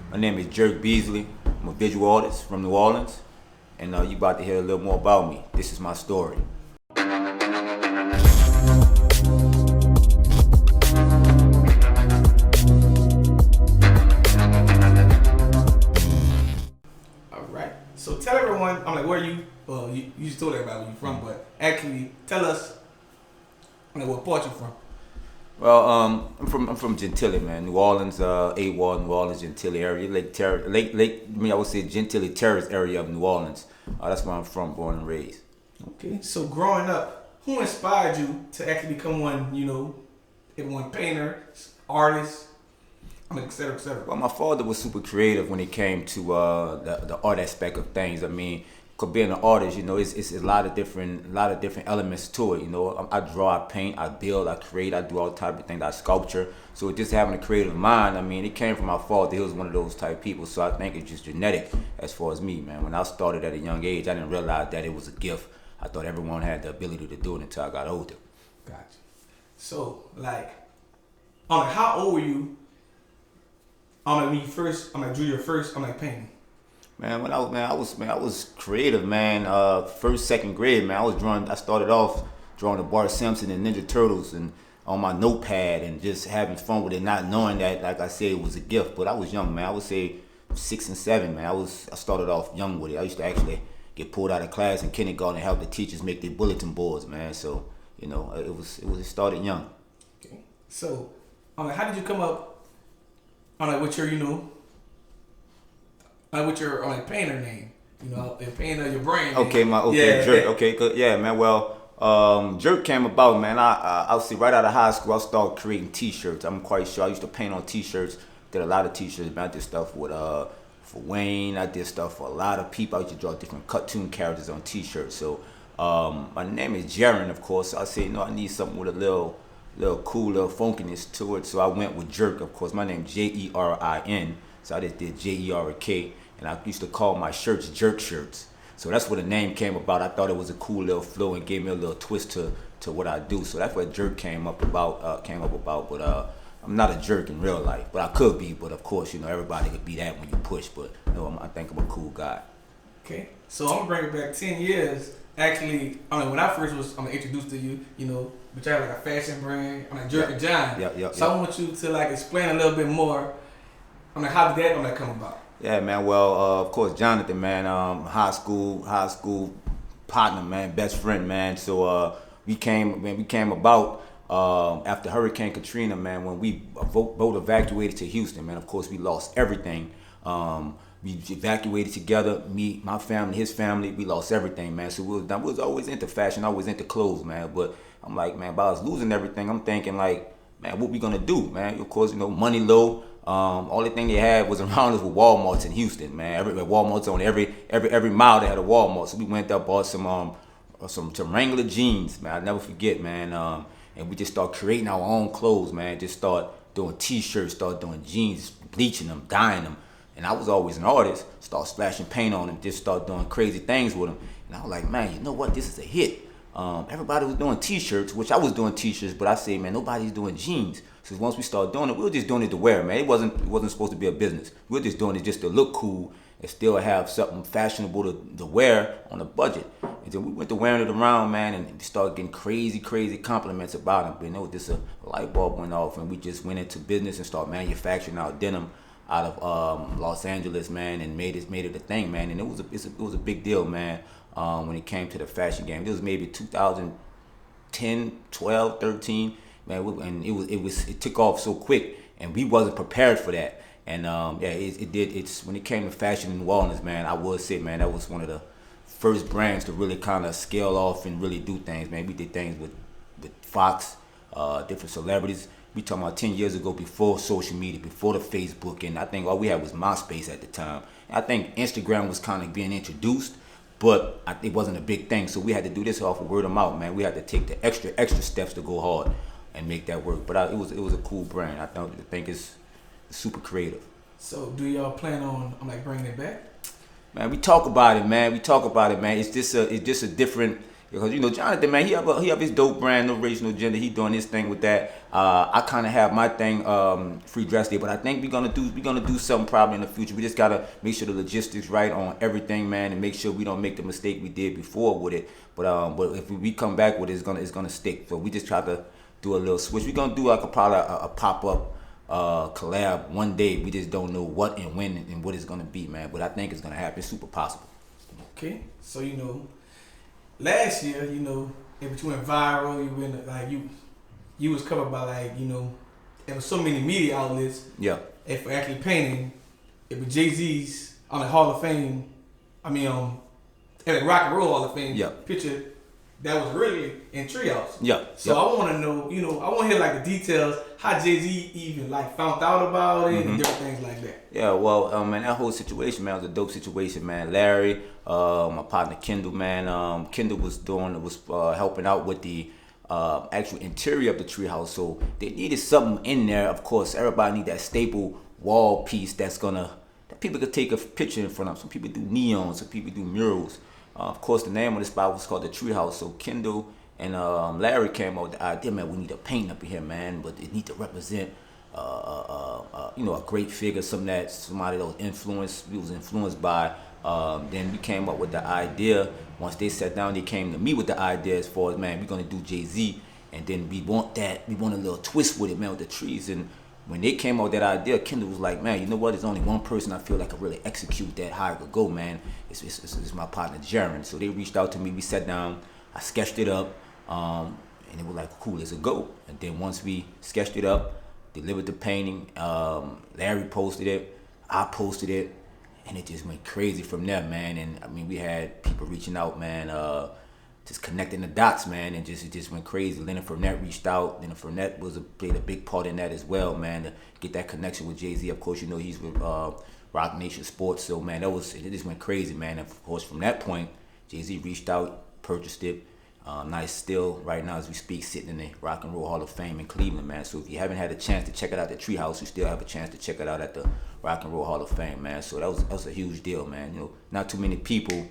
My name is Beasley. I'm a visual artist from New Orleans, and you about to hear a little more about me. This is my story. All right. So tell everyone, I'm like, where you? Well, you just told everybody where you from, but actually tell us, like, what part you from. Well, I'm from Gentilly, man. New Orleans, A1, New Orleans, Gentilly area, I would say Gentilly terrace area of New Orleans. That's where I'm from, born and raised. Okay. So growing up, who inspired you to actually become one? One painter, artist, et cetera, et cetera. Well, my father was super creative when it came to the art aspect of things. I mean, 'cause being an artist, it's a lot of different elements to it. I draw, I paint, I build, I create, I do all type of things. I sculpture. So just having a creative mind, I mean, it came from my father. He was one of those type of people. So I think it's just genetic as far as me, man. When I started at a young age, I didn't realize that it was a gift. I thought everyone had the ability to do it until I got older. Gotcha. So how old were you? When you first, drew your first, painting. Man, I was creative, man. First, second grade, man, I was drawing. I started off drawing the Bart Simpson and Ninja Turtles and on my notepad and just having fun with it, not knowing that, like I said, it was a gift. But I was young, man. I would say 6 and 7, man. I started off young with it. I used to actually get pulled out of class in kindergarten and help the teachers make their bulletin boards, man. So it started young. Okay. So, how did you come up? With your with your painter name, the painter your brain. Okay, Jerk. Okay, good. Yeah, man. Well, Jerk came about, man. I was right out of high school. I started creating T-shirts. I'm quite sure I used to paint on T-shirts. Did a lot of T-shirts. Man, I did stuff with for Wayne. I did stuff for a lot of people. I used to draw different cartoon characters on T-shirts. So my name is Jerin, of course. So I said, I need something with a little cool, little funkiness to it. So I went with Jerk, of course. My name is Jerin. So I just did Jerk. And I used to call my shirts Jerk shirts. So that's where the name came about. I thought it was a cool little flow and gave me a little twist to what I do. So that's where Jerk came up about. But I'm not a jerk in real life, but I could be. But of course, everybody could be that when you push. But I think I'm a cool guy. Okay, so I'm gonna bring it back 10 years. Actually, when I first was introduced to you, but you have like a fashion brand. Jerk and John. Yeah. So I want you to explain a little bit more. How did that come about? Yeah, man. Well, of course, Jonathan, man, high school partner, man, best friend, man. So we came about after Hurricane Katrina, man. When we both evacuated to Houston, man. Of course, we lost everything. We evacuated together, me, my family, his family. We lost everything, man. So we was always into fashion, always into clothes, man. But I'm like, man, by us losing everything, I'm thinking like, man, what we gonna do, man? Of course, money low. Only thing they had was around us with Walmarts in Houston, man. Walmarts on every mile they had a Walmart. So we went there, bought some Wrangler jeans, man. I never forget, man. And we just start creating our own clothes, man. Just start doing T-shirts, start doing jeans, bleaching them, dyeing them. And I was always an artist. Start splashing paint on them, just start doing crazy things with them. And I was like, man, you know what? This is a hit. Everybody was doing T-shirts, which I was doing T-shirts, but I say, man, nobody's doing jeans. So once we started doing it, we were just doing it to wear, man. It wasn't supposed to be a business. We were just doing it just to look cool and still have something fashionable to wear on a budget. And then we went to wearing it around, man, and started getting crazy compliments about it. But just a light bulb went off, and we just went into business and started manufacturing our denim out of Los Angeles, man, and made it a thing, man. And it was a big deal, man. When it came to the fashion game, it was maybe 2010, 12, 13. Man, and it took off so quick, and we wasn't prepared for that. And it did. It's when it came to fashion in New Orleans, man. I would say, man, that was one of the first brands to really kind of scale off and really do things, man. We did things with Fox, different celebrities. We talking about 10 years ago, before social media, before the Facebook, and I think all we had was MySpace at the time. I think Instagram was kind of being introduced, but it wasn't a big thing. So we had to do this off of word of mouth, man. We had to take the extra steps to go hard and make that work. But it was a cool brand. I think it's super creative. So do y'all plan on bringing it back? Man, we talk about it, man. It's just a different. Because Jonathan, man, he have his dope brand, no race, no gender. He doing his thing with that. I kind of have my thing, free dress day, but I think we're gonna do something probably in the future. We just gotta make sure the logistics right on everything, man, and make sure we don't make the mistake we did before with it. But if we come back with it, it's gonna stick. So we just try to do a little switch. We're gonna do like a pop up collab one day. We just don't know what and when and what it's gonna be, man. But I think it's gonna happen. It's super possible. Okay, so last year, if you went viral, you went like you was covered by there was so many media outlets. Yeah. And for actually painting, it was Jay-Z's on the Hall of Fame. I mean, at the Rock and Roll Hall of Fame. Yeah. Picture that was really in Treehouse. Yeah. So I want to know, I want to hear like the details, how Jay-Z even found out about it and different things like that. Yeah, well, man, that whole situation, man, was a dope situation, man. Larry, my partner Kendall, man, Kendall was helping out with the actual interior of the treehouse, so they needed something in there. Of course, everybody need that staple wall piece that people could take a picture in front of. Some people do neons, some people do murals. Of course, the name of the spot was called the Treehouse. So Kendall and Larry came up with the idea, man, we need a painting up here, man, but it need to represent, a great figure, somebody that was influenced by. Then we came up with the idea. Once they sat down, they came to me with the idea as far as, man, we're gonna do Jay-Z, and then we want a little twist with it, man, with the trees. And when they came up with that idea, Kendall was like, man, you know what? There's only one person I feel like could really execute that how it could go, man. It's my partner, Jerin. So they reached out to me. We sat down. I sketched it up. And they were like, cool, let's go. And then once we sketched it up, delivered the painting, Larry posted it. I posted it. And it just went crazy from there, man. And, I mean, we had people reaching out, man, just connecting the dots, man, and it just went crazy. Leonard Fournette reached out. Leonard Fournette played a big part in that as well, man, to get that connection with Jay-Z. Of course, he's with Rock Nation Sports, so man, it just went crazy, man. And of course, from that point, Jay-Z reached out, purchased it. Nice, still right now as we speak, sitting in the Rock and Roll Hall of Fame in Cleveland, man. So if you haven't had a chance to check it out at the Treehouse, you still have a chance to check it out at the Rock and Roll Hall of Fame, man. So that was a huge deal, man. Not too many people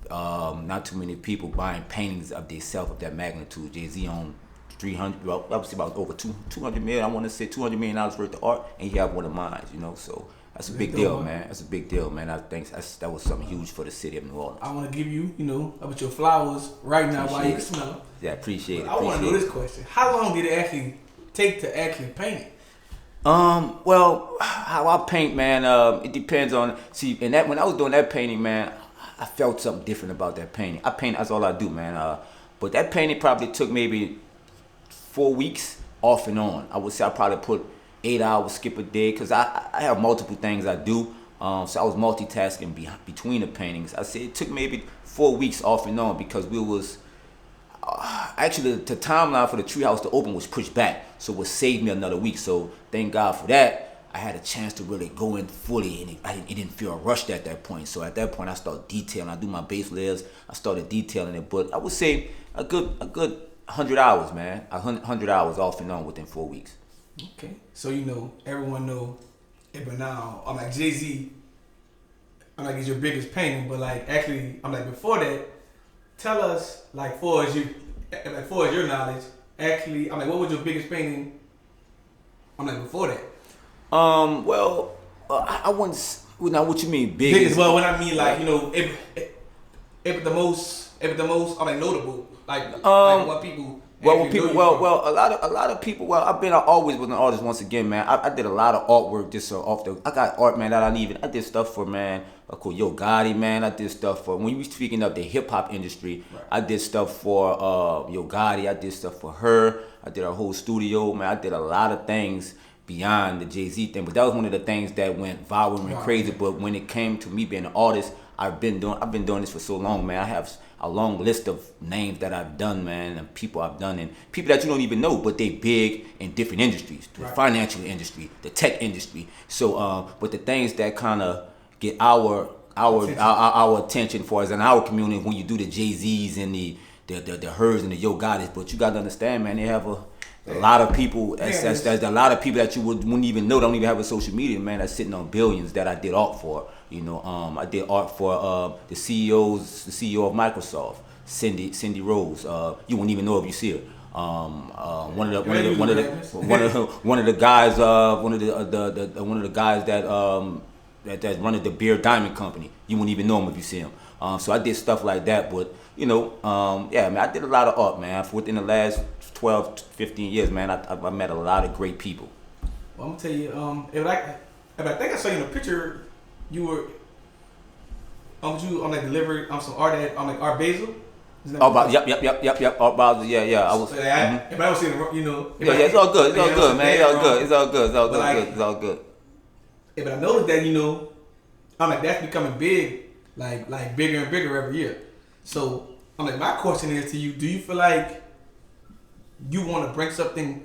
buying paintings of themselves of that magnitude. Jay-Z owned 300, well, obviously about over 200 million. I want to say $200 million worth of art, and he have one of mine. So that's a big deal, man. That's a big deal, man. I think that was something huge for the city of New Orleans. I want to give you, about your flowers right now while you can smell them. Yeah, appreciate it. I want to know this question: how long did it actually take to actually paint it? Well, how I paint, man, it depends on. See, and that when I was doing that painting, man, I felt something different about that painting. I paint, that's all I do, man. But that painting probably took maybe 4 weeks off and on. I would say I probably put 8 hours, skip a day, because I have multiple things I do. So I was multitasking between the paintings. I say it took maybe 4 weeks off and on because we was actually the timeline for the Treehouse to open was pushed back, so it saved me another week. So thank God for that. I had a chance to really go in fully, and it didn't feel rushed at that point. So at that point, I started detailing. I do my base layers. I started detailing it, but I would say a good 100 hours, man. 100 hours off and on within 4 weeks. Okay, so everyone know, but now I'm like Jay-Z. I'm like, it's your biggest painting, but actually, I'm like before that. Tell us, far as your knowledge, actually, I'm like, what was your biggest painting? I'm like before that. Well, I wouldn't. Now, what you mean biggest? Well, when I mean if the most, I'm like notable, what people. Well, a lot of people. Well, I always was an artist. Once again, man, I did a lot of artwork just I got art, man, that I did stuff for, man. Of course, Yo Gotti, man. I did stuff for, when you were speaking of the hip hop industry, right. I did stuff for Yo Gotti. I did stuff for her. I did a whole studio, man. I did a lot of things beyond the Jay-Z thing, but that was one of the things that went viral and crazy. But when it came to me being an artist, I've been doing this for so long, man. I have a long list of names that I've done, man, and people I've done, and people that you don't even know, but they big in different industries, the financial industry, the tech industry. So, but the things that kind of get our attention for us in our community, when you do the Jay-Z's and the Hers and the Yo Gottis, but you got to understand, man, they have a lot of people. That's a lot of people that you wouldn't even know, don't even have a social media, man, that's sitting on billions that I did art for. I did art for the CEO of Microsoft. Cindy Rose. You wouldn't even know if you see her. One of the guys, one of the guys that running the Beer Diamond Company. You wouldn't even know him if you see him. So I did stuff like that, but yeah, man, I did a lot of art, man. Within the last 12, 15 years, man, I met a lot of great people. Well, I'm gonna tell you, if I think I saw you in a picture, you were on like delivery on some art at Art Basel. Yep. Art Basel, yeah. I was. So, if I was seeing, it's all good. It's all good, man. It's all good. Yeah, but I noticed that I'm like that's becoming big, like bigger and bigger every year. So I'm like, my question is to you: do you feel like you want to bring something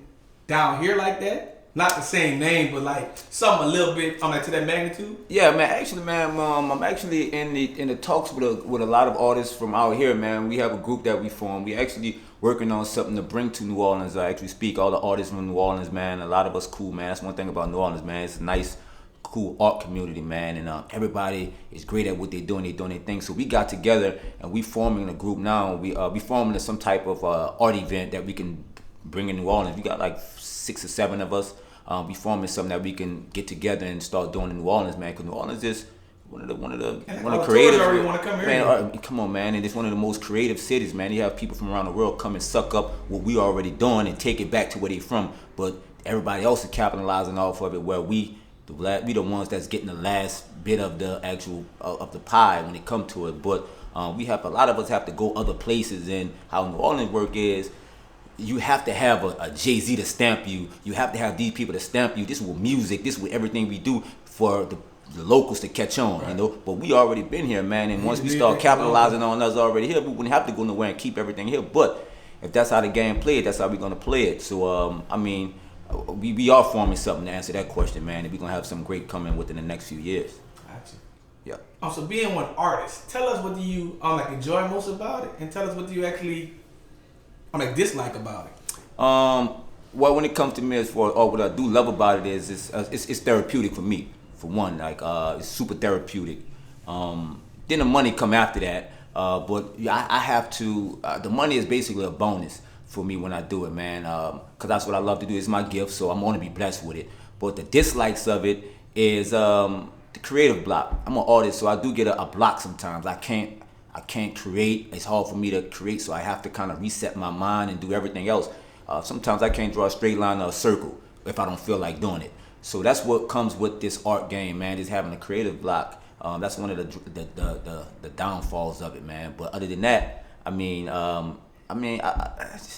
down here like that? Not the same name, but like something a little bit, to that magnitude. Yeah, man. Actually, man, I'm actually in the talks with a lot of artists from out here, man. We have a group that we formed. We actually working on something to bring to New Orleans. I actually speak all the artists from New Orleans, man. A lot of us cool, man. That's one thing about New Orleans, man. It's a nice, cool art community, man, and everybody is great at what they're doing. They're doing their thing. So we got together and we forming a group now. We forming some type of art event that we can bring in New Orleans. We got like 6 or 7 of us. We forming something that we can get together and start doing in New Orleans, man. Because New Orleans is one of the creative. Already want to come here. Man, come on, man. And it's one of the most creative cities, man. You have people from around the world come and suck up what we already doing and take it back to where they from. But everybody else is capitalizing off of it. Where we the ones that's getting the last bit of the actual of the pie when it come to it. But we have a lot of us have to go other places. And how New Orleans work is, you have to have a Jay-Z to stamp you. You have to have these people to stamp you. This is with music. This is with everything we do for the locals to catch on, right. But we already been here, man. And once we start capitalizing on us already here, we wouldn't have to go nowhere and keep everything here. But if that's how the game played, that's how we're gonna play it. So we are forming something to answer that question, man. And we're gonna have some great coming within the next few years. Gotcha. Yeah. So being one artist, tell us what do you enjoy most about it, and tell us what do you actually dislike about it. Well, when it comes to me, as far what I do love about it is it's therapeutic for me. For one, it's super therapeutic. Then the money come after that. But I have to. The money is basically a bonus for me when I do it, man. Cause that's what I love to do. It's my gift, so I'm gonna be blessed with it. But the dislikes of it is the creative block. I'm an artist, so I do get a block sometimes. I can't create. It's hard for me to create, so I have to kind of reset my mind and do everything else. Sometimes I can't draw a straight line or a circle if I don't feel like doing it. So that's what comes with this art game, man, is having a creative block. That's one of the downfalls of it, man. But other than that,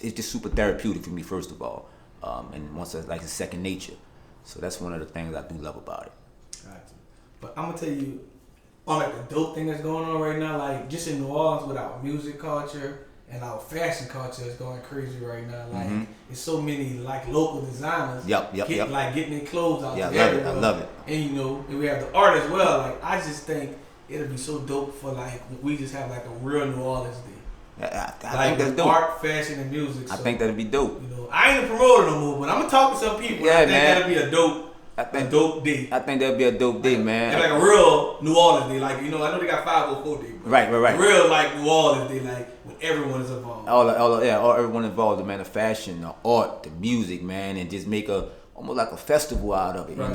it's just super therapeutic for me, first of all. And once it's like it's second nature. So that's one of the things I do love about it. Gotcha. But I'm gonna tell you, on the dope thing that's going on right now, like just in New Orleans with our music culture and our fashion culture is going crazy right now. Like there's so many local designers getting their clothes out there. I love it. And and we have the art as well. Like I just think it'll be so dope for we just have a real New Orleans day. I think that's dope. Art, fashion, and music. So, I think that'd be dope. I ain't a promoter no more, but I'm gonna talk to some people. Yeah, I think man. that'll be a dope day. I think that'd be a dope day, man. And a real New Orleans day. I know they got 504 day. Right. Real New Orleans day, when everyone is involved. Everyone involved, man. The fashion, the art, the music, man, and just make almost like a festival out of it. Right.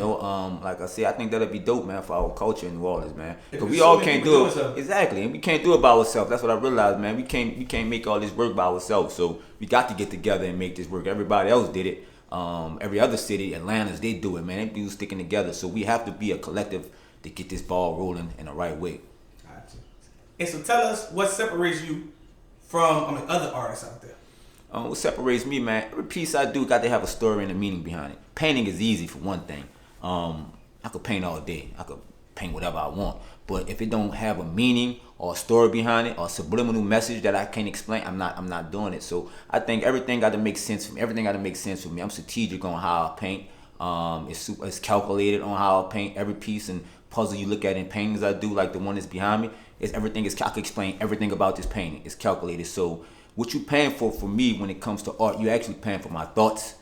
Like I said, I think that'd be dope, man, for our culture in New Orleans, man. Because we all can't do it. Exactly, and we can't do it by ourselves. That's what I realized, man. We can't make all this work by ourselves. So we got to get together and make this work. Everybody else did it. Every other city, Atlanta's, they do it, man. They do sticking together. So we have to be a collective to get this ball rolling in the right way. Gotcha. And so tell us what separates you from other artists out there. What separates me, man, every piece I do got to have a story and a meaning behind it. Painting is easy for one thing. I could paint all day. I could paint whatever I want. But if it don't have a meaning or a story behind it or a subliminal message that I can't explain, I'm not doing it. So I think everything got to make sense for me. Everything got to make sense for me. I'm strategic on how I paint. It's calculated on how I paint every piece and puzzle you look at in paintings I do, like the one that's behind me. I can explain everything about this painting. It's calculated. So what you paying for me when it comes to art, you actually paying for my thoughts.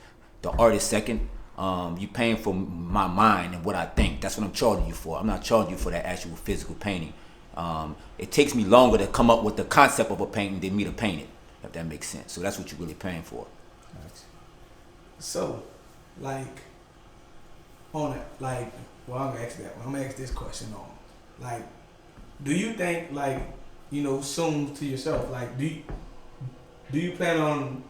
The art is second. You paying for my mind and what I think. That's what I'm charging you for. I'm not charging you for that actual physical painting. It takes me longer to come up with the concept of a painting than me to paint it, if that makes sense. So that's what you're really paying for. So, like, on it, like, well, I'm gonna ask that one. I'm gonna ask this question on, like, do you think, like, you know, soon to yourself, like, do you plan on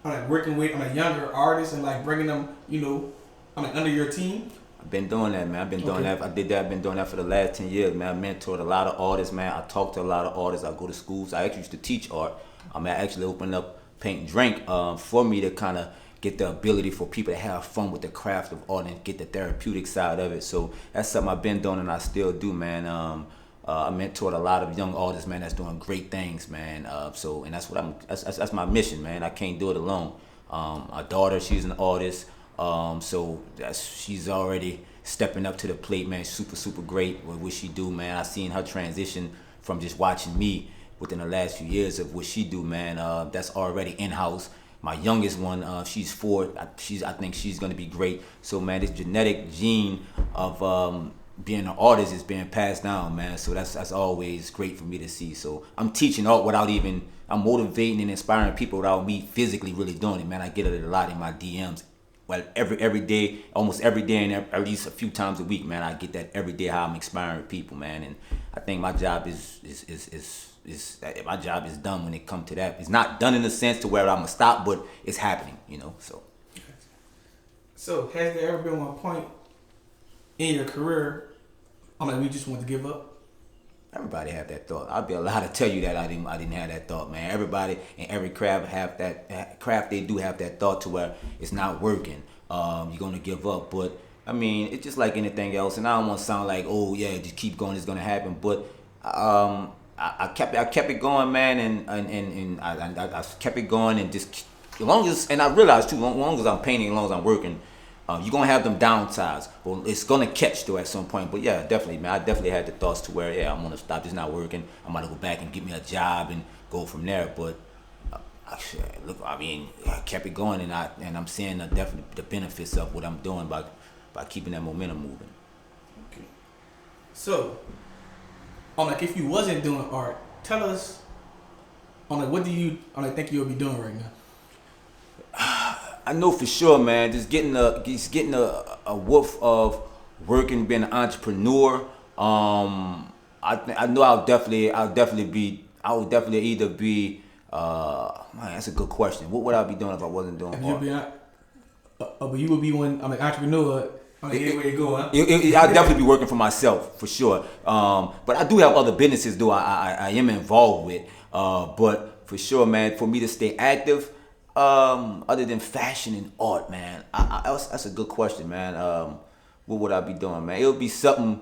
like working with on a younger artist and like bringing them, you know, on like under your team? I've been doing that, man. I've been doing that. I've been doing that for the last 10 years, man. I mentored a lot of artists, man. I talk to a lot of artists. I go to schools. I actually used to teach art. I actually opened up Paint and Drink for me to kind of get the ability for people to have fun with the craft of art and get the therapeutic side of it. So that's something I've been doing and I still do, man. I mentored a lot of young artists, man, that's doing great things, man. So, and that's my mission, man. I can't do it alone. My daughter, she's an artist. So she's already stepping up to the plate, man. Super great with what she do, man. I seen her transition from just watching me within the last few years of what she do, man. That's already in-house. My youngest one, she's 4. I think she's gonna be great. So, man, this genetic gene of being an artist is being passed down, man. So that's always great for me to see. So I'm teaching art I'm motivating and inspiring people without me physically really doing it, man. I get it a lot in my DMs. Well, every day, almost every day, and at least a few times a week, man. I get that every day how I'm inspiring people, man. And I think my job is my job is done when it comes to that. It's not done in the sense to where I'm gonna stop, but it's happening, you know. So has there ever been one point in your career, we just want to give up? Everybody have that thought. I'll be allowed to tell you that I didn't have that thought, man. Everybody in every craft have that craft. They do have that thought to where it's not working. You're gonna give up, but I mean, it's just like anything else. And I don't want to sound like, oh yeah, just keep going, it's gonna happen. But I kept it going, man, and I kept it going, and just as long as, and I realized too, as long as I'm painting, as long as I'm working. You're gonna have them downsides. Well, it's gonna catch though at some point. But yeah, definitely, man. I definitely had the thoughts to where, yeah, I'm gonna stop. This not working. I'm gonna go back and get me a job and go from there. But look, I mean, I kept it going, and I'm seeing definitely the benefits of what I'm doing by keeping that momentum moving. Okay. So, if you wasn't doing art, tell us, what do you think you'll be doing right now? I know for sure, man. Just getting a whiff of working, being an entrepreneur. I know I would definitely either be. Man, that's a good question. What would I be doing if I wasn't doing art? But you would be one. Entrepreneur. Anywhere you go, huh? I'd definitely be working for myself for sure. But I do have other businesses though I am involved with. But for sure, man, for me to stay active. Other than fashion and art, man, that's a good question, man. What would I be doing, man? It'll be something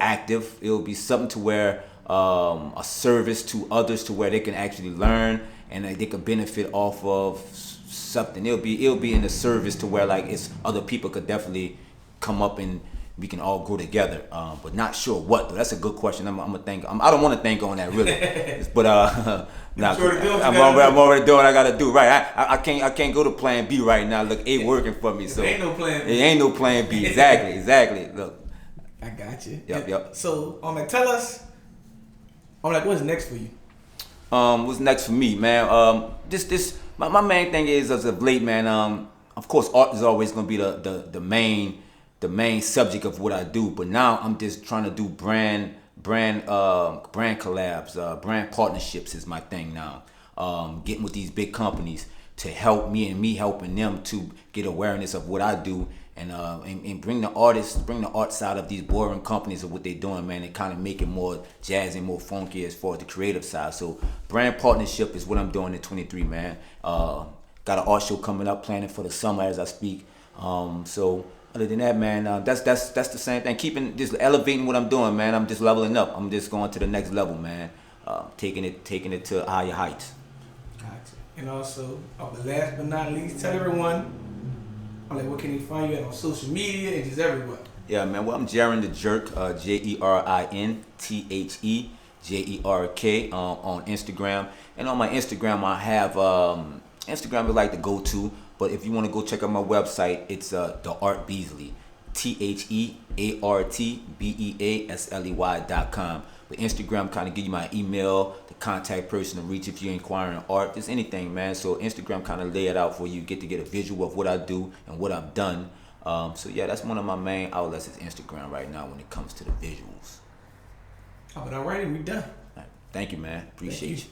active. It'll be something to where a service to others, to where they can actually learn and they can benefit off of something. It'll be in the service to where like it's other people could definitely come up and we can all grow together. But not sure what though. That's a good question. I'm gonna think. I don't want to think on that really, but I'm already doing what I gotta do. Right. I can't go to plan B right now. Look, it ain't working for me. So ain't no plan B. It ain't no plan B. Exactly. Look. I got you. Yep. So, tell us, what's next for you? What's next for me, man? My main thing is as of late, man. Of course, art is always gonna be the main subject of what I do. But now I'm just trying to do brand collabs, brand partnerships is my thing now. Getting with these big companies to help me and me helping them to get awareness of what I do and bring the art side of these boring companies of what they're doing, man, and kind of make it more jazzy, more funky as far as the creative side. So brand partnership is what I'm doing in 23, man. Got an art show coming up, planning for the summer as I speak. So other than that, man, that's the same thing. Just elevating what I'm doing, man. I'm just leveling up. I'm just going to the next level, man. Taking it to higher heights. Gotcha. And also, last but not least, tell everyone, what can they find you at on social media and just everywhere? Yeah, man. Well, I'm Jerin the Jerk, JerinTheJerk on Instagram. And on my Instagram, I have Instagram is like the go-to. But if you want to go check out my website, it's the Art Beasley. TheArtBeasley.com. But Instagram kind of give you my email, the contact person to reach if you're inquiring art, just anything, man. So Instagram kind of lay it out for you, get to get a visual of what I do and what I've done. So yeah, that's one of my main outlets is Instagram right now when it comes to the visuals. Oh, but alrighty, we done. Right. Thank you, man. Appreciate you.